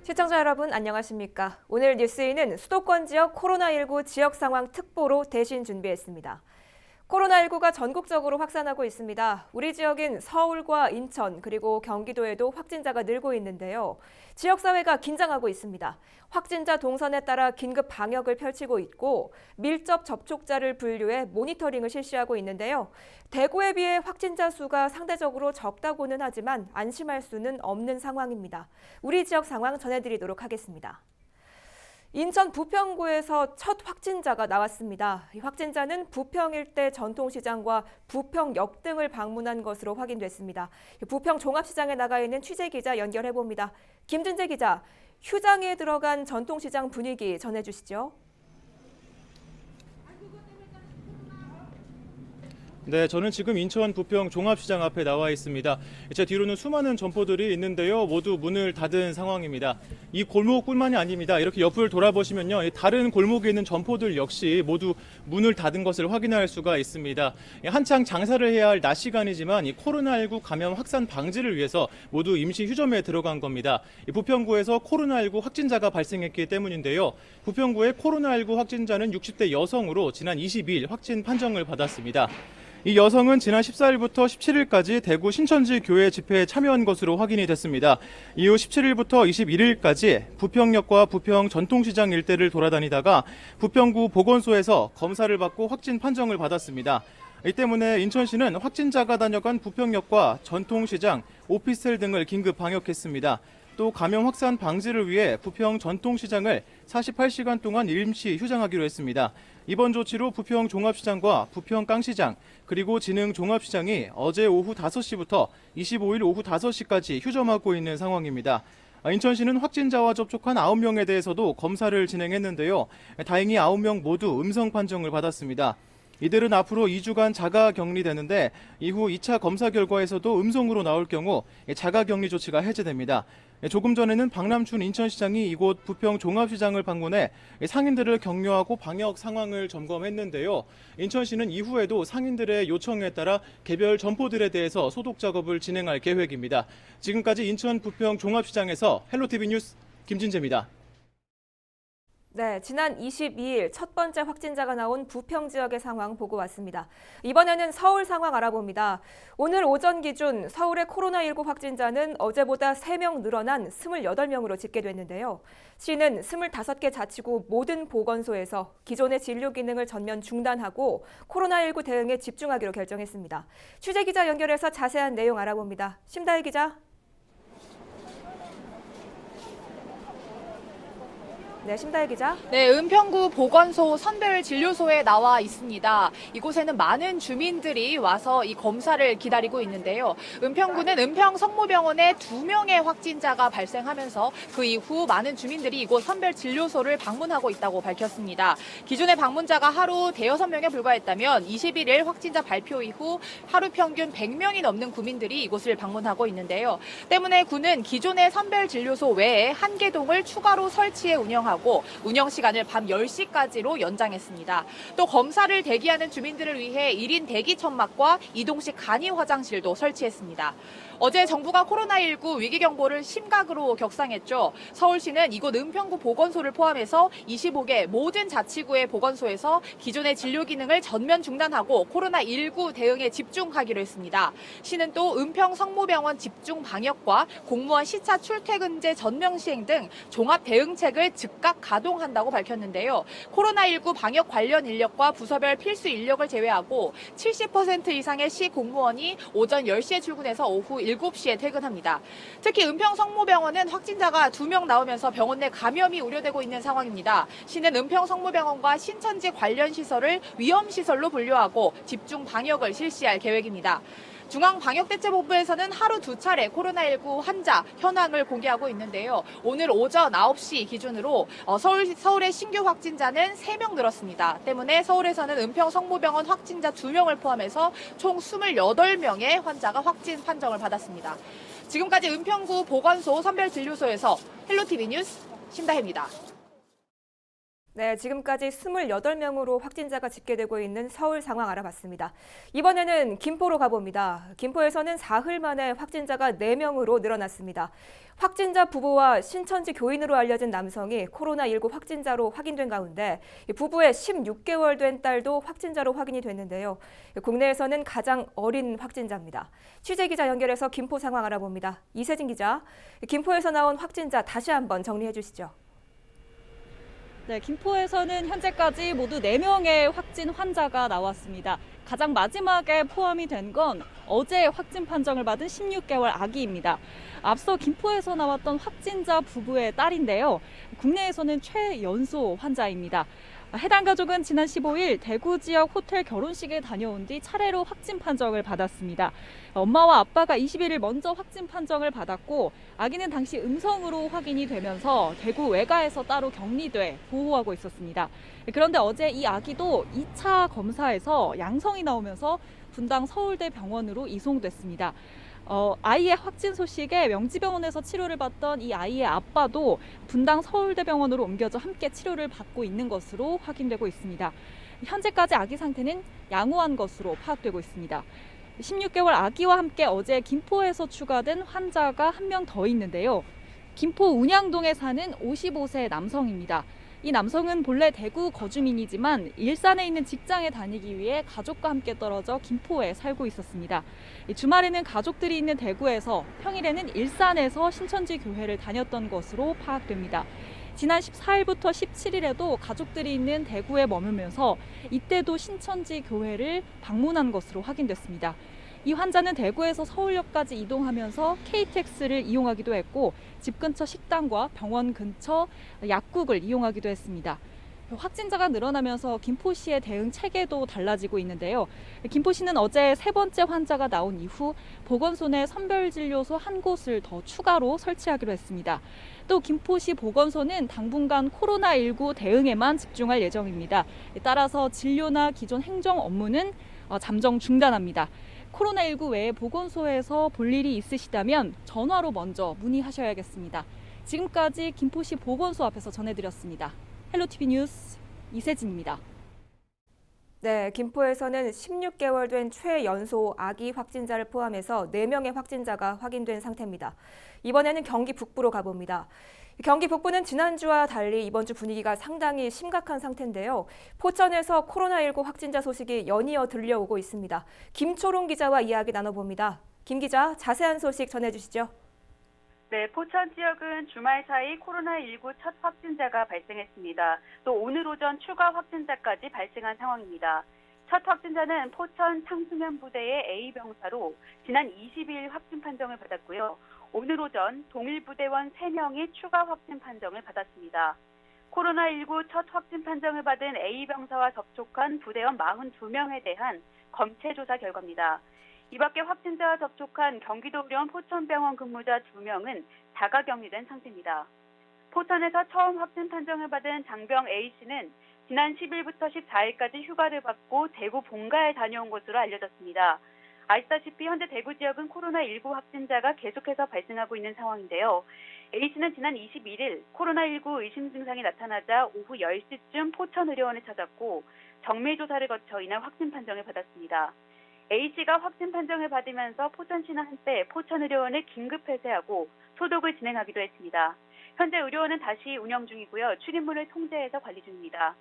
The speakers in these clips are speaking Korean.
시청자 여러분 안녕하십니까? 오늘 뉴스인은 수도권 지역 코로나19 지역 상황 특보로 대신 준비했습니다. 코로나19가 전국적으로 확산하고 있습니다. 우리 지역인 서울과 인천 그리고 경기도에도 확진자가 늘고 있는데요. 지역사회가 긴장하고 있습니다. 확진자 동선에 따라 긴급 방역을 펼치고 있고 밀접 접촉자를 분류해 모니터링을 실시하고 있는데요. 대구에 비해 확진자 수가 상대적으로 적다고는 하지만 안심할 수는 없는 상황입니다. 우리 지역 상황 전해드리도록 하겠습니다. 인천 부평구에서 첫 확진자가 나왔습니다. 이 확진자는 부평 일대 전통시장과 부평역 등을 방문한 것으로 확인됐습니다. 부평 종합시장에 나가 있는 취재기자 연결해봅니다. 김준재 기자, 휴장에 들어간 전통시장 분위기 전해주시죠. 네, 저는 지금 인천 부평 종합시장 앞에 나와 있습니다. 제 뒤로는 수많은 점포들이 있는데요. 모두 문을 닫은 상황입니다. 이 골목뿐만이 아닙니다. 이렇게 옆을 돌아보시면요. 다른 골목에 있는 점포들 역시 모두 문을 닫은 것을 확인할 수가 있습니다. 한창 장사를 해야 할 낮 시간이지만 이 코로나19 감염 확산 방지를 위해서 모두 임시 휴점에 들어간 겁니다. 부평구에서 코로나19 확진자가 발생했기 때문인데요. 부평구의 코로나19 확진자는 60대 여성으로 지난 22일 확진 판정을 받았습니다. 이 여성은 지난 14일부터 17일까지 대구 신천지 교회 집회에 참여한 것으로 확인이 됐습니다. 이후 17일부터 21일까지 부평역과 부평 전통시장 일대를 돌아다니다가 부평구 보건소에서 검사를 받고 확진 판정을 받았습니다. 이 때문에 인천시는 확진자가 다녀간 부평역과 전통시장, 오피스텔 등을 긴급 방역했습니다. 또 감염 확산 방지를 위해 부평 전통시장을 48시간 동안 임시 휴장하기로 했습니다. 이번 조치로 부평 종합시장과 부평 깡시장 그리고 진흥 종합시장이 어제 오후 5시부터 25일 오후 5시까지 휴점하고 있는 상황입니다. 인천시는 확진자와 접촉한 9명에 대해서도 검사를 진행했는데요. 다행히 9명 모두 음성 판정을 받았습니다. 이들은 앞으로 2주간 자가 격리되는데 이후 2차 검사 결과에서도 음성으로 나올 경우 자가 격리 조치가 해제됩니다. 조금 전에는 박남춘 인천시장이 이곳 부평 종합시장을 방문해 상인들을 격려하고 방역 상황을 점검했는데요. 인천시는 이후에도 상인들의 요청에 따라 개별 점포들에 대해서 소독 작업을 진행할 계획입니다. 지금까지 인천 부평 종합시장에서 헬로티비 뉴스 김진재입니다. 네, 지난 22일 첫 번째 확진자가 나온 부평 지역의 상황 보고 왔습니다. 이번에는 서울 상황 알아봅니다. 오늘 오전 기준 서울의 코로나19 확진자는 어제보다 3명 늘어난 28명으로 집계됐는데요. 시는 25개 자치구 모든 보건소에서 기존의 진료 기능을 전면 중단하고 코로나19 대응에 집중하기로 결정했습니다. 취재기자 연결해서 자세한 내용 알아봅니다. 심다혜 기자. 네, 심다혜 기자. 네, 은평구 보건소 선별진료소에 나와 있습니다. 이곳에는 많은 주민들이 와서 이 검사를 기다리고 있는데요. 은평구는 은평성모병원에 2명의 확진자가 발생하면서 그 이후 많은 주민들이 이곳 선별진료소를 방문하고 있다고 밝혔습니다. 기존의 방문자가 하루 대여섯 명에 불과했다면 21일 확진자 발표 이후 하루 평균 100명이 넘는 구민들이 이곳을 방문하고 있는데요. 때문에 구는 기존의 선별진료소 외에 한개동을 추가로 설치해 운영하고 운영 시간을 밤 10시까지로 연장했습니다. 또 검사를 대기하는 주민들을 위해 1인 대기 천막과 이동식 간이 화장실도 설치했습니다. 어제 정부가 코로나19 위기경보를 심각으로 격상했죠. 서울시는 이곳 은평구 보건소를 포함해서 25개 모든 자치구의 보건소에서 기존의 진료 기능을 전면 중단하고 코로나19 대응에 집중하기로 했습니다. 시는 또 은평성모병원 집중 방역과 공무원 시차 출퇴근제 전면 시행 등 종합 대응책을 즉각 가동한다고 밝혔는데요. 코로나19 방역 관련 인력과 부서별 필수 인력을 제외하고 70% 이상의 시 공무원이 오전 10시에 출근해서 오후 7시에 퇴근합니다. 특히 은평성모병원은 확진자가 2명 나오면서 병원 내 감염이 우려되고 있는 상황입니다. 시는 은평성모병원과 신천지 관련 시설을 위험시설로 분류하고 집중 방역을 실시할 계획입니다. 중앙방역대책본부에서는 하루 2차례 코로나19 환자 현황을 공개하고 있는데요. 오늘 오전 9시 기준으로 서울의 신규 확진자는 3명 늘었습니다. 때문에 서울에서는 은평성모병원 확진자 2명을 포함해서 총 28명의 환자가 확진 판정을 받았습니다. 지금까지 은평구 보건소 선별진료소에서 헬로티비 뉴스 심다혜입니다. 네, 지금까지 28명으로 확진자가 집계되고 있는 서울 상황 알아봤습니다. 이번에는 김포로 가봅니다. 김포에서는 사흘 만에 확진자가 4명으로 늘어났습니다. 확진자 부부와 신천지 교인으로 알려진 남성이 코로나19 확진자로 확인된 가운데 부부의 16개월 된 딸도 확진자로 확인이 됐는데요. 국내에서는 가장 어린 확진자입니다. 취재기자 연결해서 김포 상황 알아봅니다. 이세진 기자, 김포에서 나온 확진자 다시 한번 정리해 주시죠. 네, 김포에서는 현재까지 모두 4명의 확진 환자가 나왔습니다. 가장 마지막에 포함이 된 건 어제 확진 판정을 받은 16개월 아기입니다. 앞서 김포에서 나왔던 확진자 부부의 딸인데요. 국내에서는 최연소 환자입니다. 해당 가족은 지난 15일 대구 지역 호텔 결혼식에 다녀온 뒤 차례로 확진 판정을 받았습니다. 엄마와 아빠가 21일 먼저 확진 판정을 받았고 아기는 당시 음성으로 확인이 되면서 대구 외가에서 따로 격리돼 보호하고 있었습니다. 그런데 어제 이 아기도 2차 검사에서 양성이 나오면서 분당 서울대 병원으로 이송됐습니다. 아이의 확진 소식에 명지병원에서 치료를 받던 이 아이의 아빠도 분당 서울대병원으로 옮겨져 함께 치료를 받고 있는 것으로 확인되고 있습니다. 현재까지 아기 상태는 양호한 것으로 파악되고 있습니다. 16개월 아기와 함께 어제 김포에서 추가된 환자가 한 명 더 있는데요. 김포 운양동에 사는 55세 남성입니다. 이 남성은 본래 대구 거주민이지만 일산에 있는 직장에 다니기 위해 가족과 함께 떨어져 김포에 살고 있었습니다. 주말에는 가족들이 있는 대구에서 평일에는 일산에서 신천지 교회를 다녔던 것으로 파악됩니다. 지난 14일부터 17일에도 가족들이 있는 대구에 머물면서 이때도 신천지 교회를 방문한 것으로 확인됐습니다. 이 환자는 대구에서 서울역까지 이동하면서 KTX를 이용하기도 했고 집 근처 식당과 병원 근처 약국을 이용하기도 했습니다. 확진자가 늘어나면서 김포시의 대응 체계도 달라지고 있는데요. 김포시는 어제 3번째 환자가 나온 이후 보건소 내 선별진료소 한 곳을 더 추가로 설치하기로 했습니다. 또 김포시 보건소는 당분간 코로나19 대응에만 집중할 예정입니다. 따라서 진료나 기존 행정 업무는 잠정 중단합니다. 코로나19 외에 보건소에서 볼 일이 있으시다면 전화로 먼저 문의하셔야겠습니다. 지금까지 김포시 보건소 앞에서 전해드렸습니다. 헬로티비 뉴스 이세진입니다. 네, 김포에서는 16개월 된 최연소 아기 확진자를 포함해서 4명의 확진자가 확인된 상태입니다. 이번에는 경기 북부로 가봅니다. 경기 북부는 지난주와 달리 이번 주 분위기가 상당히 심각한 상태인데요. 포천에서 코로나19 확진자 소식이 연이어 들려오고 있습니다. 김초롱 기자와 이야기 나눠봅니다. 김 기자, 자세한 소식 전해주시죠. 네, 포천 지역은 주말 사이 코로나19 첫 확진자가 발생했습니다. 또 오늘 오전 추가 확진자까지 발생한 상황입니다. 첫 확진자는 포천 창수면 부대의 A병사로 지난 22일 확진 판정을 받았고요. 오늘 오전 동일 부대원 3명이 추가 확진 판정을 받았습니다. 코로나19 첫 확진 판정을 받은 A병사와 접촉한 부대원 42명에 대한 검체 조사 결과입니다. 이 밖에 확진자와 접촉한 경기도 의료원 포천병원 근무자 2명은 자가격리된 상태입니다. 포천에서 처음 확진 판정을 받은 장병 A씨는 지난 10일부터 14일까지 휴가를 받고 대구 본가에 다녀온 것으로 알려졌습니다. 아시다시피 현재 대구 지역은 코로나19 확진자가 계속해서 발생하고 있는 상황인데요. A씨는 지난 21일 코로나19 의심 증상이 나타나자 오후 10시쯤 포천의료원을 찾았고 정밀조사를 거쳐 이날 확진 판정을 받았습니다. A씨가 확진 판정을 받으면서 포천시는 한때 포천의료원을 긴급 폐쇄하고 소독을 진행하기도 했습니다. 현재 의료원은 다시 운영 중이고요. 출입문을 통제해서 관리 중입니다.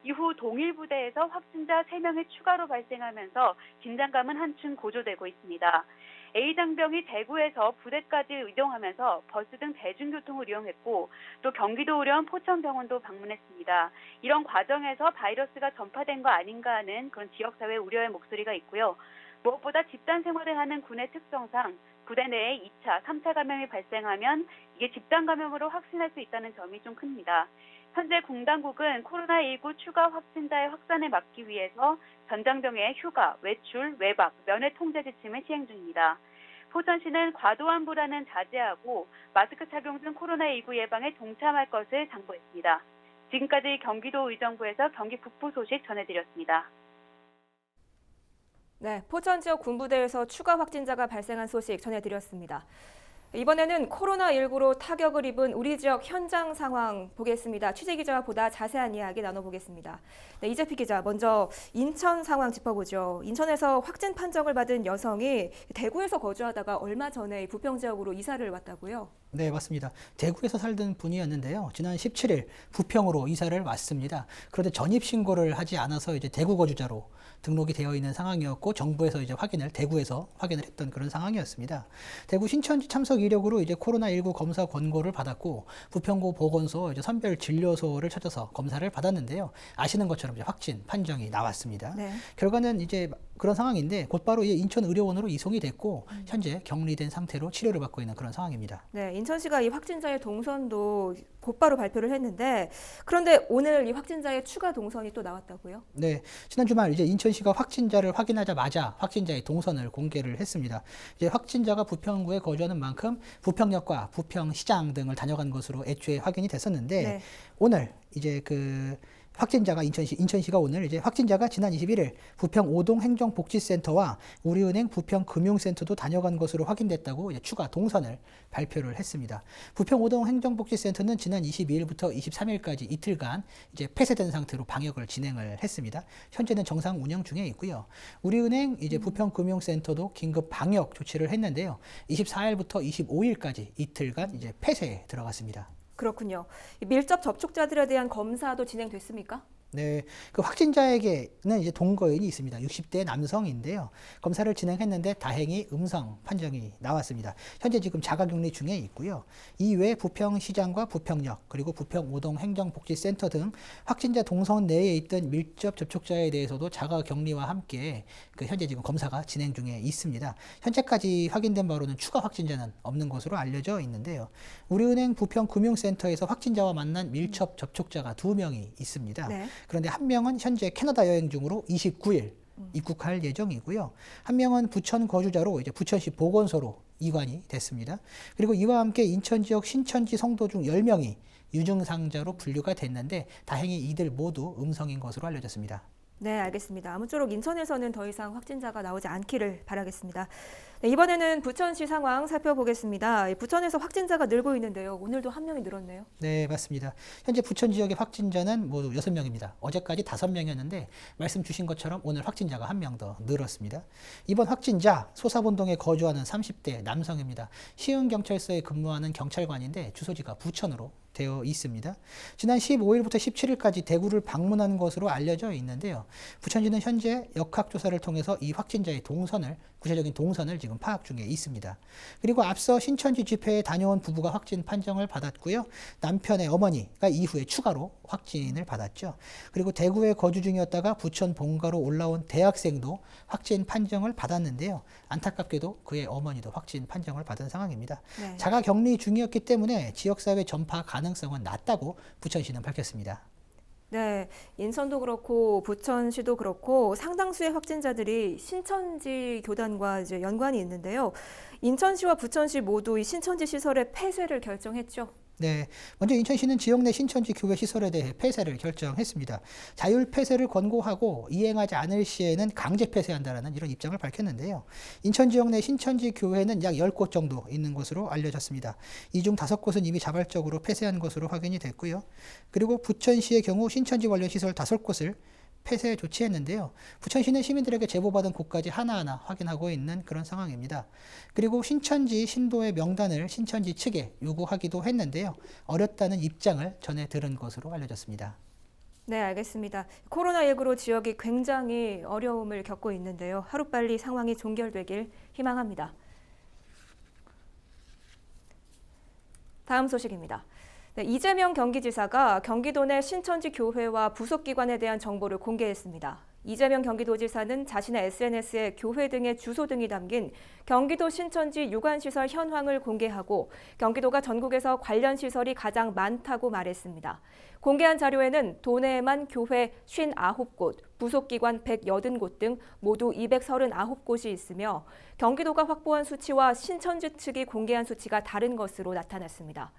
이후 동일 부대에서 확진자 3명이 추가로 발생하면서 긴장감은 한층 고조되고 있습니다. A 장병이 대구에서 부대까지 이동하면서 버스 등 대중교통을 이용했고 또 경기도 의료원 포천병원도 방문했습니다. 이런 과정에서 바이러스가 전파된 거 아닌가 하는 그런 지역사회 우려의 목소리가 있고요. 무엇보다 집단 생활을 하는 군의 특성상 부대 내에 2차, 3차 감염이 발생하면 이게 집단 감염으로 확산할 수 있다는 점이 좀 큽니다. 현재 군당국은 코로나19 추가 확진자의 확산을 막기 위해서 전장병의 휴가, 외출, 외박, 면회 통제 지침을 시행 중입니다. 포천시는 과도한 불안은 자제하고 마스크 착용 등 코로나19 예방에 동참할 것을 당부했습니다. 지금까지 경기도 의정부에서 경기 북부 소식 전해드렸습니다. 네, 포천 지역 군부대에서 추가 확진자가 발생한 소식 전해드렸습니다. 이번에는 코로나19로 타격을 입은 우리 지역 현장 상황 보겠습니다. 취재기자와 보다 자세한 이야기 나눠보겠습니다. 네, 이재필 기자, 먼저 인천 상황 짚어보죠. 인천에서 확진 판정을 받은 여성이 대구에서 거주하다가 얼마 전에 부평 지역으로 이사를 왔다고요? 네, 맞습니다. 대구에서 살던 분이었는데요. 지난 17일 부평으로 이사를 왔습니다. 그런데 전입신고를 하지 않아서 이제 대구 거주자로 등록이 되어 있는 상황이었고, 정부에서 이제 대구에서 확인을 했던 그런 상황이었습니다. 대구 신천지 참석 이력으로 이제 코로나19 검사 권고를 받았고, 부평구 보건소 이제 선별 진료소를 찾아서 검사를 받았는데요. 아시는 것처럼 이제 확진 판정이 나왔습니다. 네. 결과는 이제 그런 상황인데 곧바로 인천 의료원으로 이송이 됐고, 현재 격리된 상태로 치료를 받고 있는 그런 상황입니다. 네, 인천시가 이 확진자의 동선도 곧바로 발표를 했는데, 그런데 오늘 이 확진자의 추가 동선이 또 나왔다고요? 네, 지난 주말 이제 인천시가 확진자를 확인하자마자 확진자의 동선을 공개를 했습니다. 이제 확진자가 부평구에 거주하는 만큼 부평역과 부평시장 등을 다녀간 것으로 애초에 확인이 됐었는데, 네. 오늘 이제 확진자가 인천시가 오늘 이제 확진자가 지난 21일 부평 오동 행정복지센터와 우리은행 부평 금융센터도 다녀간 것으로 확인됐다고 이제 추가 동선을 발표를 했습니다. 부평 오동 행정복지센터는 지난 22일부터 23일까지 이틀간 이제 폐쇄된 상태로 방역을 진행을 했습니다. 현재는 정상 운영 중에 있고요. 우리은행 이제 부평 금융센터도 긴급 방역 조치를 했는데요. 24일부터 25일까지 이틀간 이제 폐쇄에 들어갔습니다. 그렇군요. 밀접 접촉자들에 대한 검사도 진행됐습니까? 네, 그 확진자에게는 이제 동거인이 있습니다. 60대 남성인데요. 검사를 진행했는데 다행히 음성 판정이 나왔습니다. 현재 지금 자가격리 중에 있고요. 이외에 부평시장과 부평역 그리고 부평 오동 행정복지센터 등 확진자 동선 내에 있던 밀접 접촉자에 대해서도 자가격리와 함께 현재 지금 검사가 진행 중에 있습니다. 현재까지 확인된 바로는 추가 확진자는 없는 것으로 알려져 있는데요. 우리은행 부평금융센터에서 확진자와 만난 밀접 접촉자가 2명이 있습니다. 네. 그런데 한 명은 현재 캐나다 여행 중으로 29일 입국할 예정이고요. 한 명은 부천 거주자로 이제 부천시 보건소로 이관이 됐습니다. 그리고 이와 함께 인천 지역 신천지 성도 중 10명이 유증상자로 분류가 됐는데 다행히 이들 모두 음성인 것으로 알려졌습니다. 네, 알겠습니다. 아무쪼록 인천에서는 더 이상 확진자가 나오지 않기를 바라겠습니다. 네, 이번에는 부천시 상황 살펴보겠습니다. 부천에서 확진자가 늘고 있는데요. 오늘도 한 명이 늘었네요. 네, 맞습니다. 현재 부천 지역의 확진자는 모두 6명입니다. 어제까지 5명이었는데 말씀 주신 것처럼 오늘 확진자가 한 명 더 늘었습니다. 이번 확진자 소사본동에 거주하는 30대 남성입니다. 시흥경찰서에 근무하는 경찰관인데 주소지가 부천으로 되어 있습니다. 지난 15일부터 17일까지 대구를 방문한 것으로 알려져 있는데요. 부천시는 현재 역학조사를 통해서 이 확진자의 구체적인 동선을 지금 파악 중에 있습니다. 그리고 앞서 신천지 집회에 다녀온 부부가 확진 판정을 받았고요. 남편의 어머니가 이후에 추가로 확진을 받았죠. 그리고 대구에 거주 중이었다가 부천 본가로 올라온 대학생도 확진 판정을 받았는데요. 안타깝게도 그의 어머니도 확진 판정을 받은 상황입니다. 네. 자가 격리 중이었기 때문에 지역사회 전파 가능성은 낮다고 부천시는 밝혔습니다. 네, 인천도 그렇고 부천시도 그렇고 상당수의 확진자들이 신천지 교단과 이제 연관이 있는데요. 인천시와 부천시 모두 이 신천지 시설의 폐쇄를 결정했죠. 네, 먼저 인천시는 지역 내 신천지 교회 시설에 대해 폐쇄를 결정했습니다. 자율 폐쇄를 권고하고 이행하지 않을 시에는 강제 폐쇄한다라는 이런 입장을 밝혔는데요. 인천 지역 내 신천지 교회는 약 10곳 정도 있는 것으로 알려졌습니다. 이 중 5곳은 이미 자발적으로 폐쇄한 것으로 확인이 됐고요. 그리고 부천시의 경우 신천지 관련 시설 5곳을 폐쇄 조치했는데요. 부천시는 시민들에게 제보받은 곳까지 하나하나 확인하고 있는 그런 상황입니다. 그리고 신천지 신도의 명단을 신천지 측에 요구하기도 했는데요. 어렵다는 입장을 전해 들은 것으로 알려졌습니다. 네, 알겠습니다. 코로나19로 지역이 굉장히 어려움을 겪고 있는데요. 하루빨리 상황이 종결되길 희망합니다. 다음 소식입니다. 네, 이재명 경기지사가 경기도 내 신천지 교회와 부속기관에 대한 정보를 공개했습니다. 이재명 경기도지사는 자신의 SNS에 교회 등의 주소 등이 담긴 경기도 신천지 유관시설 현황을 공개하고 경기도가 전국에서 관련 시설이 가장 많다고 말했습니다. 공개한 자료에는 도내에만 교회 59곳, 부속기관 180곳 등 모두 239곳이 있으며 경기도가 확보한 수치와 신천지 측이 공개한 수치가 다른 것으로 나타났습니다.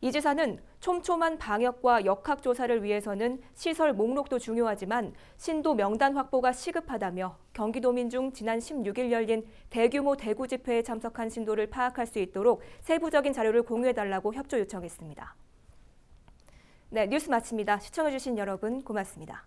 이 지사는 촘촘한 방역과 역학조사를 위해서는 시설 목록도 중요하지만 신도 명단 확보가 시급하다며 경기도민 중 지난 16일 열린 대규모 대구 집회에 참석한 신도를 파악할 수 있도록 세부적인 자료를 공유해달라고 협조 요청했습니다. 네, 뉴스 마칩니다. 시청해주신 여러분 고맙습니다.